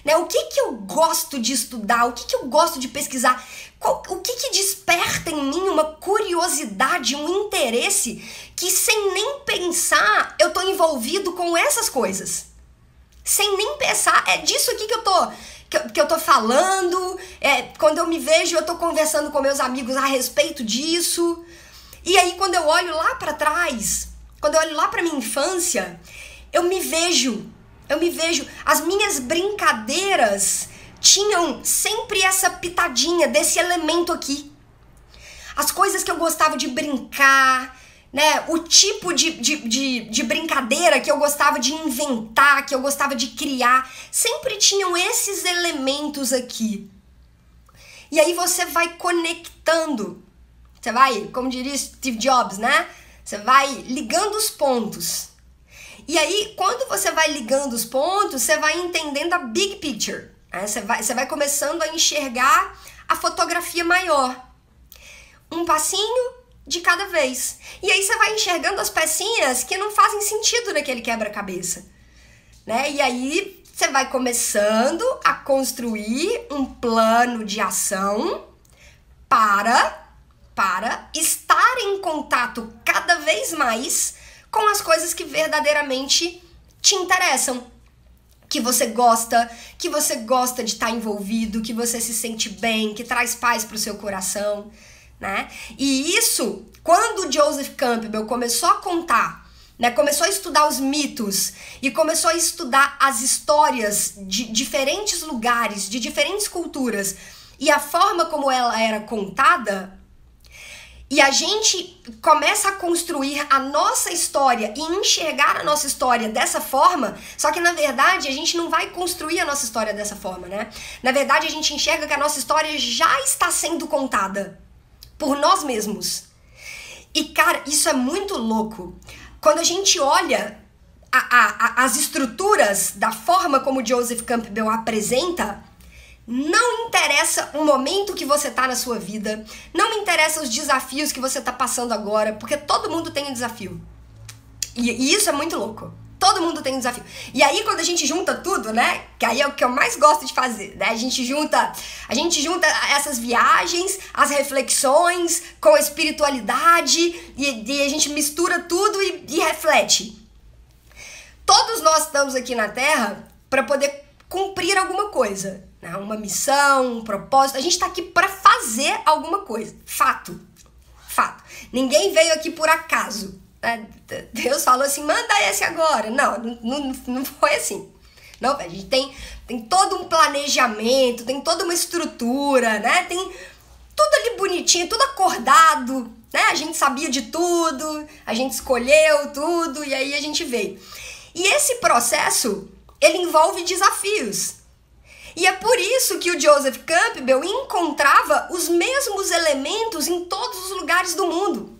Né? O que eu gosto de estudar? O que eu gosto de pesquisar? O que desperta em mim uma curiosidade, um interesse que sem nem pensar eu tô envolvido com essas coisas. Sem nem pensar, é disso aqui que eu tô falando, quando eu me vejo, eu tô conversando com meus amigos a respeito disso. E aí, quando eu olho lá pra trás, quando eu olho lá pra minha infância, eu me vejo, as minhas brincadeiras tinham sempre essa pitadinha desse elemento aqui. As coisas que eu gostava de brincar, né? O tipo de brincadeira que eu gostava de inventar, que eu gostava de criar, sempre tinham esses elementos aqui. E aí você vai conectando, você vai, como diria Steve Jobs, né? Você vai ligando os pontos. E aí, quando você vai ligando os pontos, você vai entendendo a big picture, né? Você vai começando a enxergar a fotografia maior. Um passinho de cada vez. E aí você vai enxergando as pecinhas que não fazem sentido naquele quebra-cabeça, né? E aí você vai começando a construir um plano de ação para estar em contato cada vez mais com as coisas que verdadeiramente te interessam, que você gosta de estar envolvido, que você se sente bem, que traz paz para o seu coração, né? E isso, quando o Joseph Campbell começou a contar, né, começou a estudar os mitos e começou a estudar as histórias de diferentes lugares, de diferentes culturas e a forma como ela era contada, e a gente começa a construir a nossa história e enxergar a nossa história dessa forma, só que na verdade a gente não vai construir a nossa história dessa forma, né? Na verdade a gente enxerga que a nossa história já está sendo contada por nós mesmos. E cara, isso é muito louco. Quando a gente olha as estruturas da forma como Joseph Campbell apresenta, não interessa o momento que você tá na sua vida, não me interessa os desafios que você tá passando agora, porque todo mundo tem um desafio. E isso é muito louco. Todo mundo tem um desafio. E aí, quando a gente junta tudo, né? Que aí é o que eu mais gosto de fazer, né? A gente junta essas viagens, as reflexões com a espiritualidade e a gente mistura tudo e reflete. Todos nós estamos aqui na Terra para poder cumprir alguma coisa, né? Uma missão, um propósito. A gente tá aqui para fazer alguma coisa. Fato. Ninguém veio aqui por acaso. Deus falou assim, manda esse agora. Não foi assim. Não, a gente tem todo um planejamento, tem toda uma estrutura, né? Tem tudo ali bonitinho, tudo acordado, né? A gente sabia de tudo, a gente escolheu tudo e aí a gente veio. E esse processo, ele envolve desafios. E é por isso que o Joseph Campbell encontrava os mesmos elementos em todos os lugares do mundo.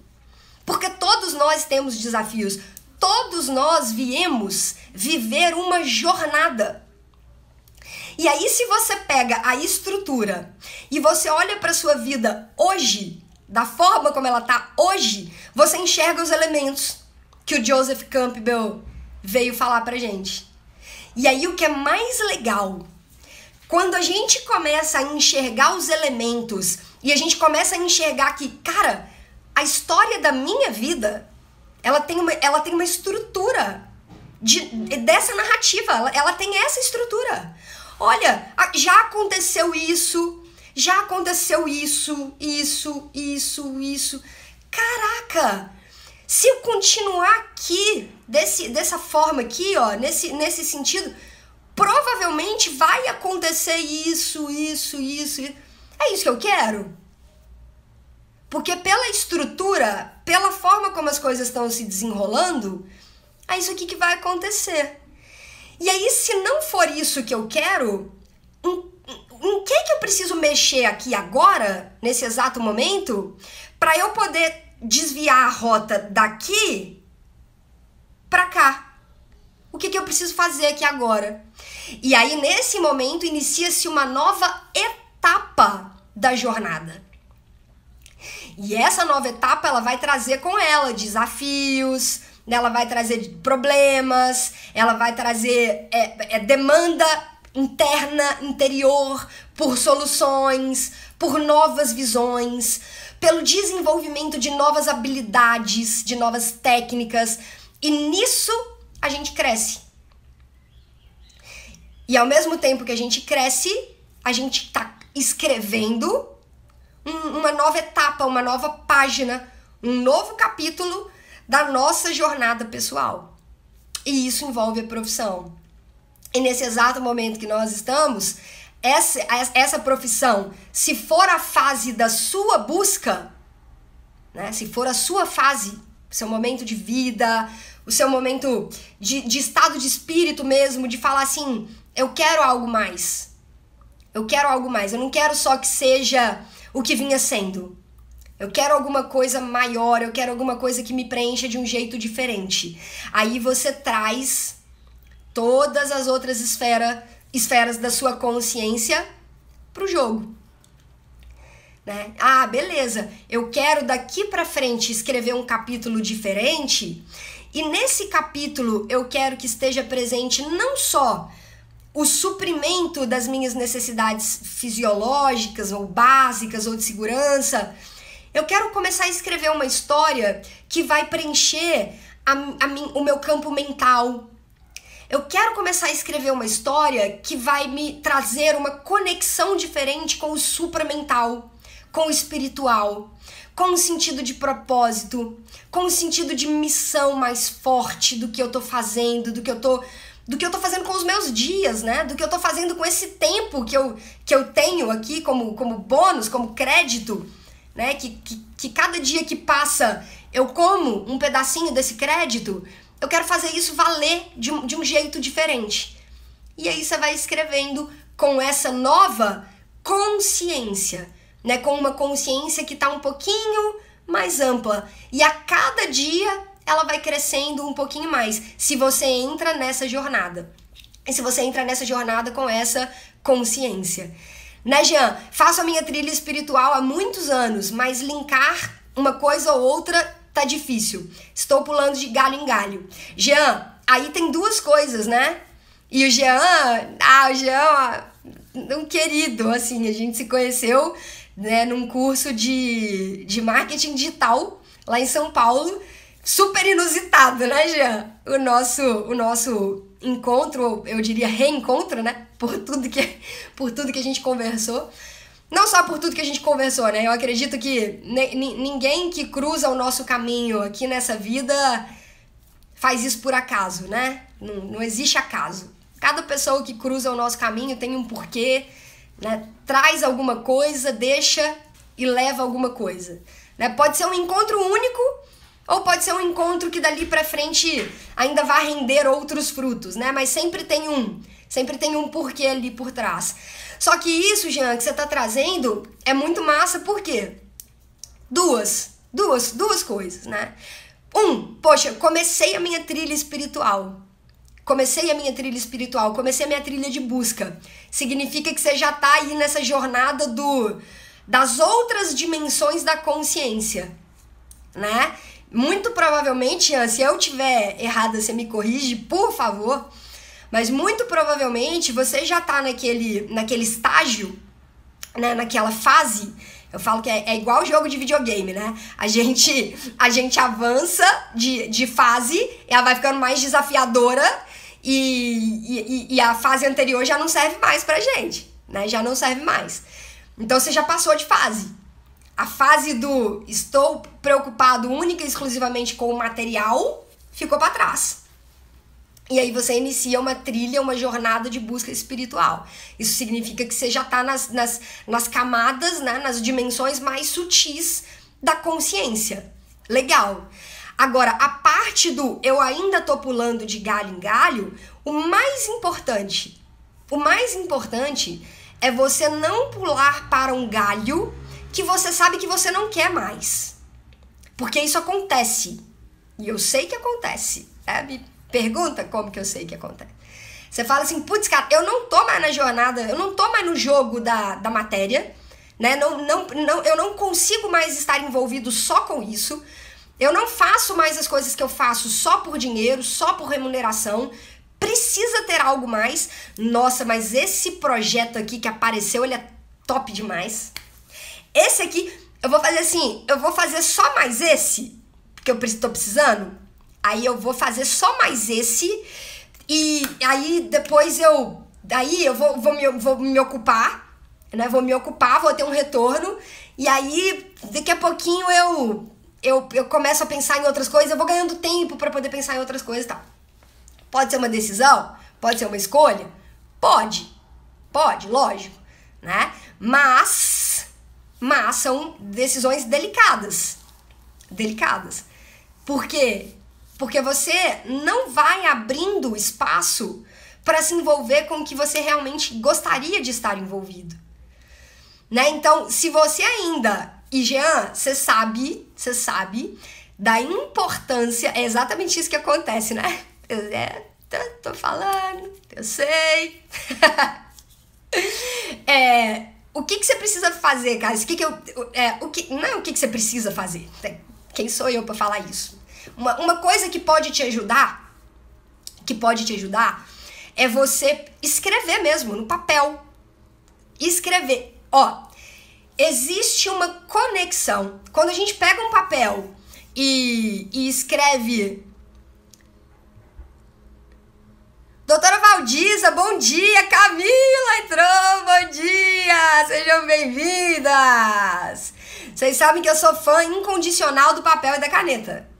Porque todos nós temos desafios. Todos nós viemos viver uma jornada. E aí, se você pega a estrutura e você olha para sua vida hoje, da forma como ela tá hoje, você enxerga os elementos que o Joseph Campbell veio falar pra gente. E aí, o que é mais legal, quando a gente começa a enxergar os elementos e a gente começa a enxergar que, cara, a história da minha vida, ela tem uma estrutura dessa narrativa, ela tem essa estrutura. Olha, já aconteceu isso, isso. Caraca! Se eu continuar aqui, dessa forma aqui, ó, nesse sentido, provavelmente vai acontecer isso. É isso que eu quero? Porque pela estrutura, pela forma como as coisas estão se desenrolando, é isso aqui que vai acontecer. E aí, se não for isso que eu quero, em que eu preciso mexer aqui agora, nesse exato momento, para eu poder desviar a rota daqui para cá? O que eu preciso fazer aqui agora? E aí, nesse momento, inicia-se uma nova etapa da jornada. E essa nova etapa, ela vai trazer com ela desafios, ela vai trazer problemas, ela vai trazer demanda interna, interior, por soluções, por novas visões, pelo desenvolvimento de novas habilidades, de novas técnicas. E nisso a gente cresce. E ao mesmo tempo que a gente cresce, a gente tá escrevendo uma nova etapa, uma nova página, um novo capítulo da nossa jornada pessoal. E isso envolve a profissão. E nesse exato momento que nós estamos, essa profissão, se for a fase da sua busca, né, se for a sua fase, o seu momento de vida, o seu momento de estado de espírito mesmo, de falar assim, eu quero algo mais. Eu quero algo mais. Eu não quero só que seja o que vinha sendo. Eu quero alguma coisa maior, eu quero alguma coisa que me preencha de um jeito diferente. Aí você traz todas as outras esferas da sua consciência pro jogo. Né? Ah, beleza, eu quero daqui pra frente escrever um capítulo diferente e nesse capítulo eu quero que esteja presente não só o suprimento das minhas necessidades fisiológicas ou básicas ou de segurança. Eu quero começar a escrever uma história que vai preencher o meu campo mental. Eu quero começar a escrever uma história que vai me trazer uma conexão diferente com o supramental, com o espiritual, com o sentido de propósito, com o sentido de missão mais forte do que eu tô fazendo, do que eu tô fazendo com os meus dias, né? Do que eu tô fazendo com esse tempo que eu tenho aqui como bônus, como crédito, né? Que cada dia que passa eu como um pedacinho desse crédito. Eu quero fazer isso valer de um jeito diferente. E aí você vai escrevendo com essa nova consciência, né? Com uma consciência que tá um pouquinho mais ampla. E a cada dia ela vai crescendo um pouquinho mais, se você entra nessa jornada. E se você entra nessa jornada com essa consciência. Né, Jean? Faço a minha trilha espiritual há muitos anos, mas linkar uma coisa ou outra tá difícil. Estou pulando de galho em galho. Jean, aí tem duas coisas, né? E o Jean, um querido, assim, a gente se conheceu, né, num curso de marketing digital lá em São Paulo. Super inusitado, né, Jean? O nosso encontro, eu diria reencontro, né? Por tudo que a gente conversou. Não só por tudo que a gente conversou, né? Eu acredito que ninguém que cruza o nosso caminho aqui nessa vida faz isso por acaso, né? Não existe acaso. Cada pessoa que cruza o nosso caminho tem um porquê, né? Traz alguma coisa, deixa e leva alguma coisa. Né? Pode ser um encontro único ou pode ser um encontro que dali pra frente ainda vai render outros frutos, né? Mas sempre tem um porquê ali por trás. Só que isso, Jean, que você tá trazendo é muito massa, por quê? Duas coisas, né? Poxa, comecei a minha trilha espiritual. Comecei a minha trilha de busca. Significa que você já tá aí nessa jornada das outras dimensões da consciência, né? Muito provavelmente, Jean, se eu tiver errada, você me corrige, por favor. Mas muito provavelmente você já tá naquele estágio, né, naquela fase. Eu falo que é igual jogo de videogame, né? A gente avança de fase, ela vai ficando mais desafiadora e a fase anterior já não serve mais pra gente, né? Já não serve mais. Então você já passou de fase. A fase do estou preocupado única e exclusivamente com o material ficou pra trás. E aí você inicia uma trilha, uma jornada de busca espiritual. Isso significa que você já está nas camadas, né, nas dimensões mais sutis da consciência. Legal. Agora, a parte do eu ainda tô pulando de galho em galho, o mais importante é você não pular para um galho que você sabe que você não quer mais. Porque isso acontece. E eu sei que acontece, sabe? Pergunta como que eu sei que acontece. Você fala assim, putz, cara, eu não tô mais na jornada, eu não tô mais no jogo da matéria, né? Eu não consigo mais estar envolvido só com isso. Eu não faço mais as coisas que eu faço só por dinheiro, só por remuneração. Precisa ter algo mais. Nossa, mas esse projeto aqui que apareceu, ele é top demais. Esse aqui, eu vou fazer assim, eu vou fazer só mais esse, porque eu tô precisando. Aí eu vou fazer só mais esse e aí depois eu vou me ocupar, né? Vou me ocupar, vou ter um retorno e aí daqui a pouquinho eu começo a pensar em outras coisas, eu vou ganhando tempo para poder pensar em outras coisas e tal. Pode ser uma decisão? Pode ser uma escolha? Pode, lógico, né? Mas são decisões delicadas. Por quê? Porque você não vai abrindo espaço para se envolver com o que você realmente gostaria de estar envolvido. Né? Então, se você ainda... E, Jean, você sabe da importância... É exatamente isso que acontece, né? Tô falando, eu sei. O que você precisa fazer, cara? Não é o que você precisa fazer. Quem sou eu para falar isso? Uma coisa que pode te ajudar, é você escrever mesmo, no papel. Escrever. Ó, existe uma conexão. Quando a gente pega um papel e escreve... Doutora Valdiza, bom dia! Camila entrou, bom dia! Sejam bem-vindas! Vocês sabem que eu sou fã incondicional do papel e da caneta.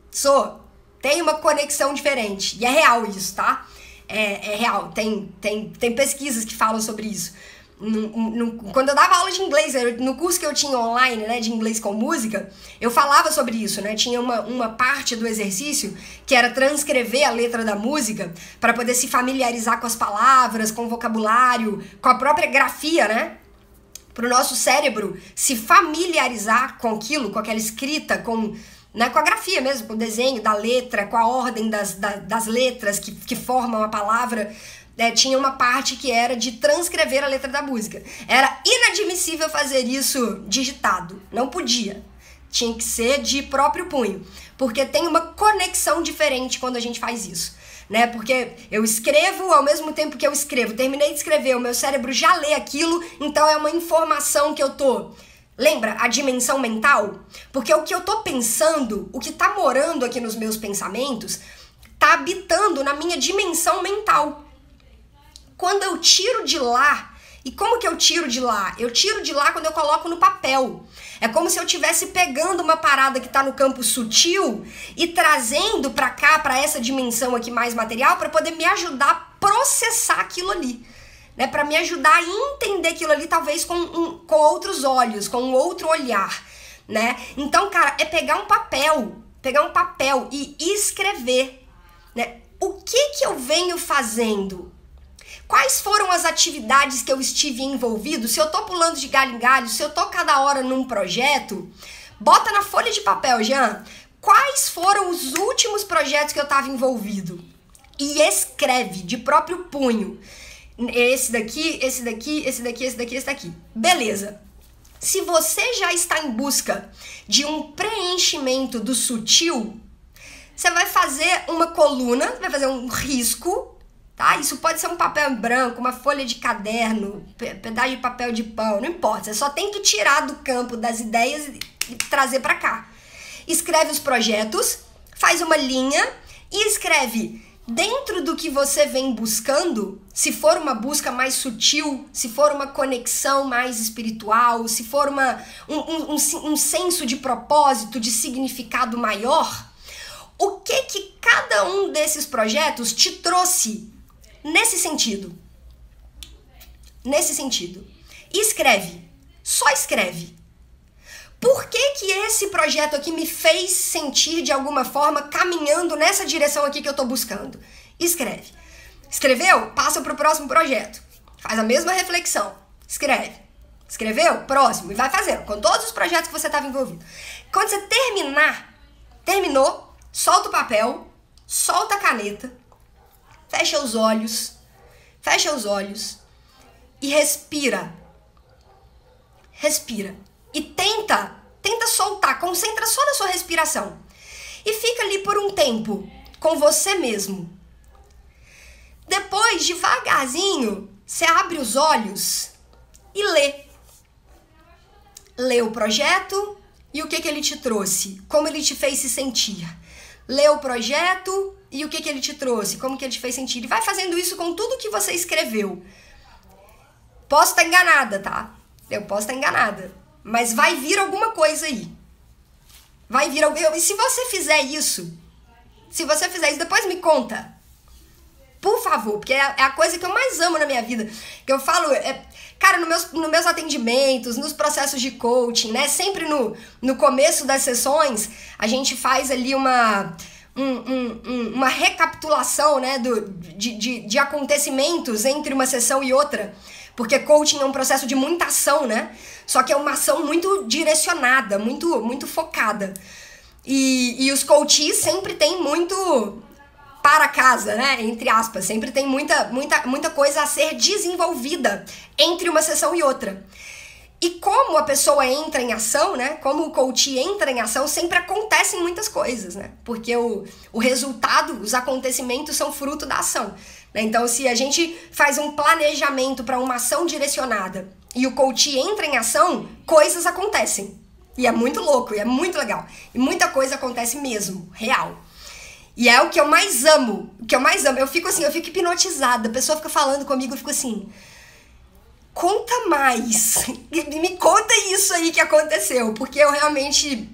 Tem uma conexão diferente. E é real isso, tá? É real. Tem pesquisas que falam sobre isso. Quando eu dava aula de inglês, no curso que eu tinha online, né, de inglês com música, eu falava sobre isso, né? Tinha uma parte do exercício que era transcrever a letra da música para poder se familiarizar com as palavras, com o vocabulário, com a própria grafia, né? Para o nosso cérebro se familiarizar com aquilo, com aquela escrita, com a grafia mesmo, com o desenho da letra, com a ordem das letras que formam a palavra. Tinha uma parte que era de transcrever a letra da música. Era inadmissível fazer isso digitado. Não podia. Tinha que ser de próprio punho. Porque tem uma conexão diferente quando a gente faz isso. Né? Porque eu escrevo ao mesmo tempo que eu escrevo. Terminei de escrever, o meu cérebro já lê aquilo, então é uma informação que eu tô... Lembra a dimensão mental? Porque o que eu tô pensando, o que tá morando aqui nos meus pensamentos, tá habitando na minha dimensão mental. Quando eu tiro de lá E como que eu tiro de lá? Eu tiro de lá quando eu coloco no papel. É como se eu estivesse pegando uma parada que está no campo sutil e trazendo para cá, para essa dimensão aqui mais material, para poder me ajudar a processar aquilo ali. Né? Para me ajudar a entender aquilo ali, talvez com outros olhos, com um outro olhar. Né? Então, cara, é pegar um papel e escrever. Né? O que eu venho fazendo? Quais foram as atividades que eu estive envolvido? Se eu tô pulando de galho em galho, se eu tô cada hora num projeto, bota na folha de papel, Jean. Quais foram os últimos projetos que eu tava envolvido? E escreve de próprio punho. Esse daqui, esse daqui, esse daqui, esse daqui, esse daqui. Beleza. Se você já está em busca de um preenchimento do sutil, você vai fazer uma coluna, vai fazer um risco. Tá? Isso pode ser um papel em branco, uma folha de caderno, pedaço de papel de pão, não importa. Você só tem que tirar do campo das ideias e trazer para cá. Escreve os projetos, faz uma linha e escreve dentro do que você vem buscando, se for uma busca mais sutil, se for uma conexão mais espiritual, se for um senso de propósito, de significado maior, o que cada um desses projetos te trouxe nesse sentido. Nesse sentido. E escreve. Só escreve. Por que esse projeto aqui me fez sentir de alguma forma caminhando nessa direção aqui que eu tô buscando? Escreve. Escreveu? Passa pro próximo projeto. Faz a mesma reflexão. Escreve. Escreveu? Próximo. E vai fazendo. Com todos os projetos que você estava envolvido. Quando você terminou, solta o papel, solta a caneta, fecha os olhos e respira. Respira. E tenta soltar, concentra só na sua respiração. E fica ali por um tempo com você mesmo. Depois, devagarzinho, você abre os olhos e lê. Lê o projeto e o que ele te trouxe, como ele te fez se sentir. Lê o projeto e o que ele te trouxe, como que ele te fez sentir. E vai fazendo isso com tudo que você escreveu. Posso estar enganada, tá? Eu posso estar enganada. Mas vai vir alguma coisa aí. Vai vir alguma... E se você fizer isso, depois me conta. Por favor, porque é a coisa que eu mais amo na minha vida. Que eu falo... Cara, nos meus atendimentos, nos processos de coaching, né? Sempre no começo das sessões, a gente faz ali uma recapitulação, né? De acontecimentos entre uma sessão e outra. Porque coaching é um processo de muita ação, né? Só que é uma ação muito direcionada, muito focada. E os coaches sempre têm muito para casa, né? Entre aspas. Sempre tem muita coisa a ser desenvolvida entre uma sessão e outra. E como a pessoa entra em ação, né? Como o coach entra em ação, sempre acontecem muitas coisas, né? Porque o resultado, os acontecimentos são fruto da ação. Então, se a gente faz um planejamento para uma ação direcionada e o coach entra em ação, coisas acontecem. E é muito louco, e é muito legal. E muita coisa acontece mesmo, real. E é o que eu mais amo. O que eu mais amo. Eu fico assim, eu fico hipnotizada. A pessoa fica falando comigo, eu fico assim... Conta mais. Me conta isso aí que aconteceu. Porque eu realmente...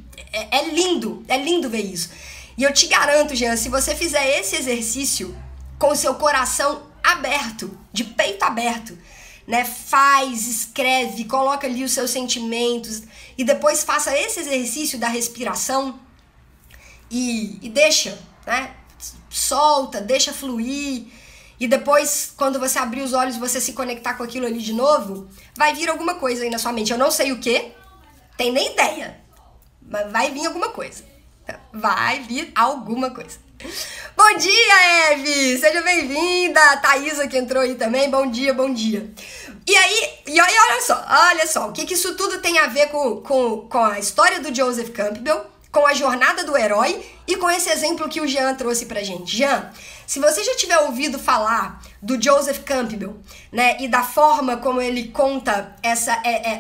É lindo ver isso. E eu te garanto, Jean, se você fizer esse exercício com o seu coração aberto, de peito aberto, né? Faz, escreve, coloca ali os seus sentimentos e depois faça esse exercício da respiração e deixa, né? Solta, deixa fluir. E depois, quando você abrir os olhos, você se conectar com aquilo ali de novo, vai vir alguma coisa aí na sua mente. Eu não sei o que, tem nem ideia, mas vai vir alguma coisa. Vai vir alguma coisa. Bom dia, Eve! Seja bem-vinda! Thaisa que entrou aí também. Bom dia, bom dia. E aí olha só, o que isso tudo tem a ver com a história do Joseph Campbell, com a jornada do herói e com esse exemplo que o Jean trouxe pra gente. Jean, se você já tiver ouvido falar do Joseph Campbell, né, e da forma como ele conta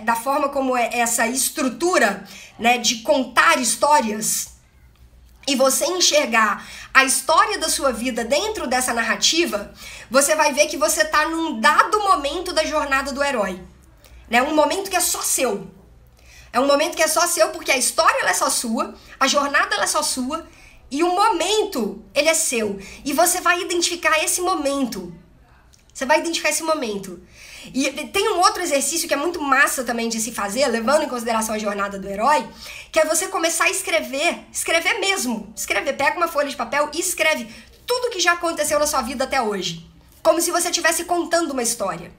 da forma como é essa estrutura, né, de contar histórias, e você enxergar a história da sua vida dentro dessa narrativa, você vai ver que você tá num dado momento da jornada do herói, né? Um momento que é só seu. É um momento que é só seu porque a história ela é só sua, a jornada ela é só sua e o momento ele é seu. E você vai identificar esse momento. Você vai identificar esse momento. E tem um outro exercício que é muito massa também de se fazer, levando em consideração a jornada do herói, que é você começar a escrever mesmo. Pega uma folha de papel e escreve tudo que já aconteceu na sua vida até hoje. Como se você estivesse contando uma história.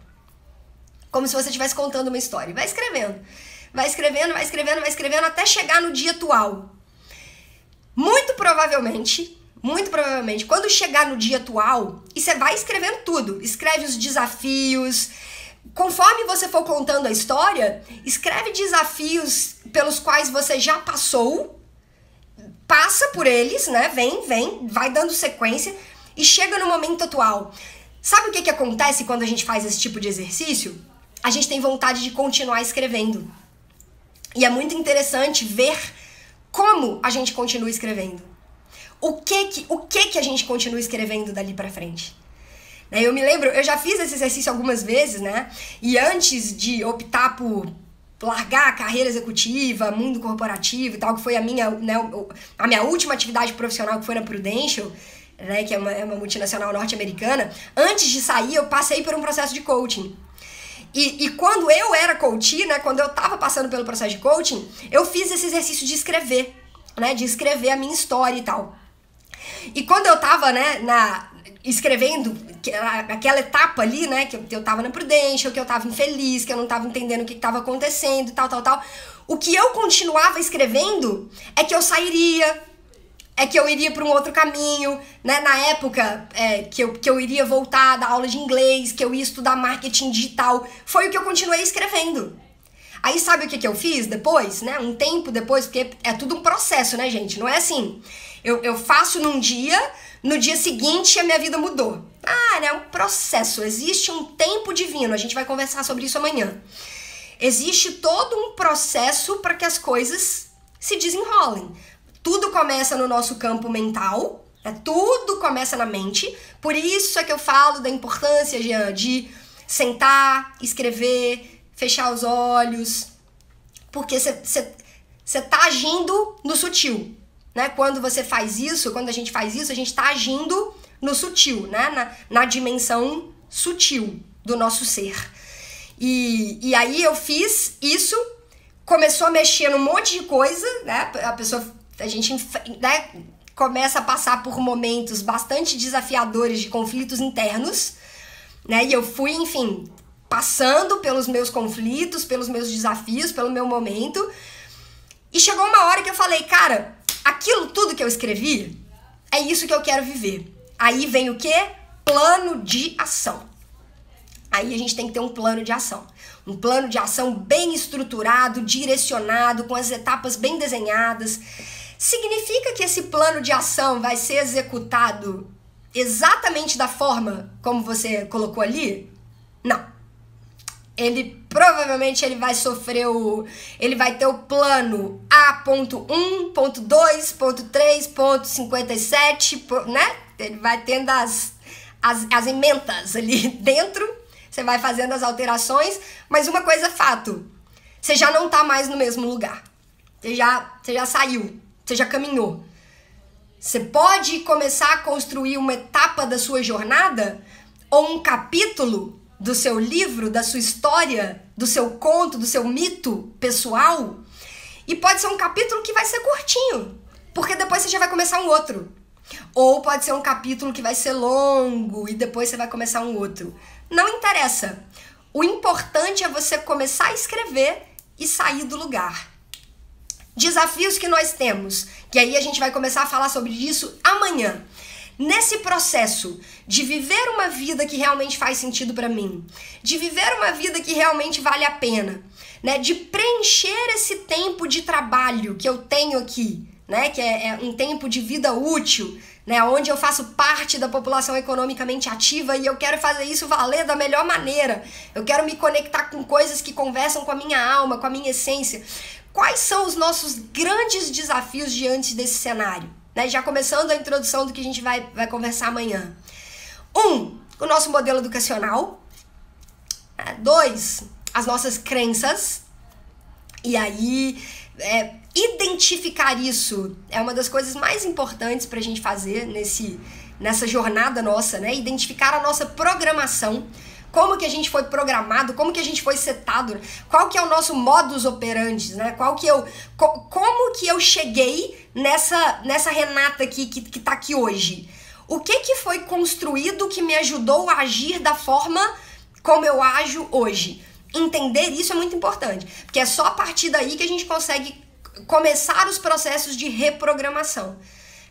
Como se você estivesse contando uma história. Vai escrevendo. Vai escrevendo até chegar no dia atual. Muito provavelmente, quando chegar no dia atual, e você vai escrevendo tudo, escreve os desafios, conforme você for contando a história, escreve desafios pelos quais você já passou, passa por eles, né, vai dando sequência e chega no momento atual. Sabe o que acontece quando a gente faz esse tipo de exercício? A gente tem vontade de continuar escrevendo. E é muito interessante ver como a gente continua escrevendo. O que a gente continua escrevendo dali pra frente? Eu me lembro, eu já fiz esse exercício algumas vezes, né? E antes de optar por largar a carreira executiva, mundo corporativo e tal, que foi a minha última atividade profissional, que foi na Prudential, né? Que é uma multinacional norte-americana. Antes de sair, eu passei por um processo de coaching. E quando eu era coach, né? Quando eu tava passando pelo processo de coaching, eu fiz esse exercício de escrever, né? De escrever a minha história e tal. E quando eu tava, né, escrevendo aquela etapa ali, né, que eu tava na Prudential, que eu tava infeliz, que eu não tava entendendo o que tava acontecendo e tal, o que eu continuava escrevendo é que eu sairia, é que eu iria para um outro caminho, né, na época que eu iria voltar da aula de inglês, que eu ia estudar marketing digital, foi o que eu continuei escrevendo. Aí sabe o que eu fiz depois, né, um tempo depois, porque é tudo um processo, né, gente, não é assim... Eu faço num dia, no dia seguinte a minha vida mudou. É um processo, existe um tempo divino, a gente vai conversar sobre isso amanhã. Existe todo um processo para que as coisas se desenrolem. Tudo começa no nosso campo mental, né? Tudo começa na mente, por isso é que eu falo da importância, Jean, de sentar, escrever, fechar os olhos, porque você tá agindo no sutil. Né? Quando você faz isso, quando a gente faz isso, a gente está agindo no sutil, né? na dimensão sutil do nosso ser. E aí eu fiz isso, começou a mexer num monte de coisa, né? A gente né, começa a passar por momentos bastante desafiadores de conflitos internos, né? E eu fui, enfim, passando pelos meus conflitos, pelos meus desafios, pelo meu momento. E chegou uma hora que eu falei, cara... Aquilo tudo que eu escrevi, é isso que eu quero viver. Aí vem o quê? Plano de ação. Aí a gente tem que ter um plano de ação. Um plano de ação bem estruturado, direcionado, com as etapas bem desenhadas. Significa que esse plano de ação vai ser executado exatamente da forma como você colocou ali? Não. Provavelmente ele vai sofrer ele vai ter o plano A.1, ponto 2, ponto 3, ponto 57, né? Ele vai tendo as emendas ali dentro, você vai fazendo as alterações, mas uma coisa é fato, você já não tá mais no mesmo lugar, você já saiu, você já caminhou. Você pode começar a construir uma etapa da sua jornada ou um capítulo do seu livro, da sua história, do seu conto, do seu mito pessoal, e pode ser um capítulo que vai ser curtinho, porque depois você já vai começar um outro. Ou pode ser um capítulo que vai ser longo e depois você vai começar um outro. Não interessa. O importante é você começar a escrever e sair do lugar. Desafios que nós temos, que aí a gente vai começar a falar sobre isso amanhã. Nesse processo de viver uma vida que realmente faz sentido para mim, de viver uma vida que realmente vale a pena, né? De preencher esse tempo de trabalho que eu tenho aqui, né? Que é um tempo de vida útil, né? Onde eu faço parte da população economicamente ativa e eu quero fazer isso valer da melhor maneira. Eu quero me conectar com coisas que conversam com a minha alma, com a minha essência. Quais são os nossos grandes desafios diante desse cenário? né? Já começando a introdução do que a gente vai conversar amanhã. 1, o nosso modelo educacional. 2, as nossas crenças. E aí, identificar isso é uma das coisas mais importantes pra gente fazer nessa jornada nossa, né? Identificar a nossa programação, como que a gente foi programado, como que a gente foi setado, qual que é o nosso modus operandi, né? Como que eu cheguei nessa Renata aqui que tá aqui hoje? O que foi construído que me ajudou a agir da forma como eu ajo hoje? Entender isso é muito importante, porque é só a partir daí que a gente consegue começar os processos de reprogramação,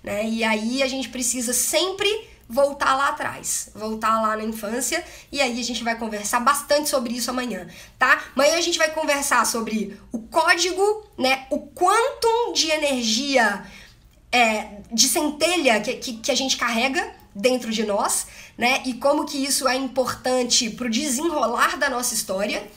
né? E aí a gente precisa sempre voltar lá atrás, voltar lá na infância, e aí a gente vai conversar bastante sobre isso amanhã, tá? Amanhã a gente vai conversar sobre o código, né? O quantum de energia, de centelha que a gente carrega dentro de nós, né? E como que isso é importante pro desenrolar da nossa história,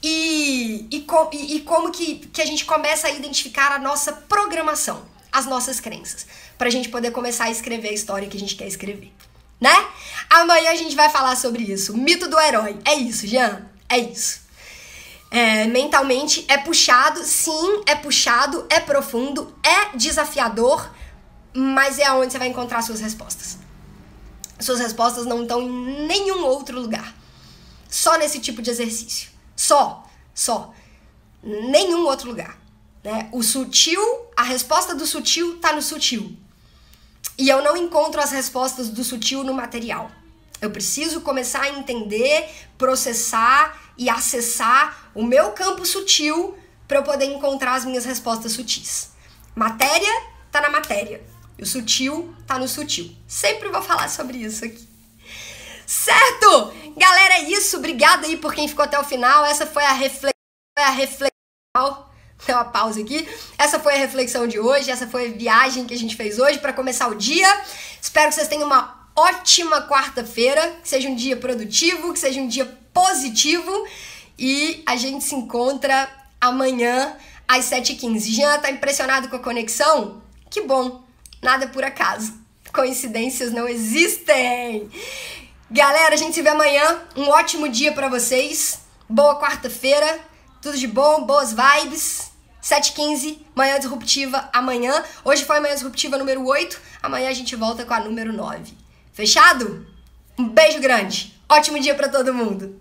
e como que a gente começa a identificar a nossa programação, as nossas crenças, pra gente poder começar a escrever a história que a gente quer escrever, né? Amanhã a gente vai falar sobre isso, mito do herói. É isso, Jean, é isso. Mentalmente é puxado, sim, é puxado, é profundo, é desafiador, mas é aonde você vai encontrar suas respostas. Suas respostas não estão em nenhum outro lugar, só nesse tipo de exercício. Só. Nenhum outro lugar, né? O sutil, a resposta do sutil tá no sutil. E eu não encontro as respostas do sutil no material. Eu preciso começar a entender, processar e acessar o meu campo sutil para eu poder encontrar as minhas respostas sutis. Matéria tá na matéria. E o sutil tá no sutil. Sempre vou falar sobre isso aqui. Certo? Galera, é isso. Obrigada aí por quem ficou até o final. Essa foi a reflexão. Deu uma pausa aqui. Essa foi a reflexão de hoje. Essa foi a viagem que a gente fez hoje para começar o dia. Espero que vocês tenham uma ótima quarta-feira. Que seja um dia produtivo, que seja um dia positivo. E a gente se encontra amanhã às 7h15. Jean, tá impressionado com a conexão? Que bom. Nada por acaso. Coincidências não existem. Galera, a gente se vê amanhã. Um ótimo dia pra vocês. Boa quarta-feira. Tudo de bom, boas vibes. 7h15, Manhã Disruptiva amanhã. Hoje foi a Manhã Disruptiva número 8. Amanhã a gente volta com a número 9. Fechado? Um beijo grande. Ótimo dia pra todo mundo.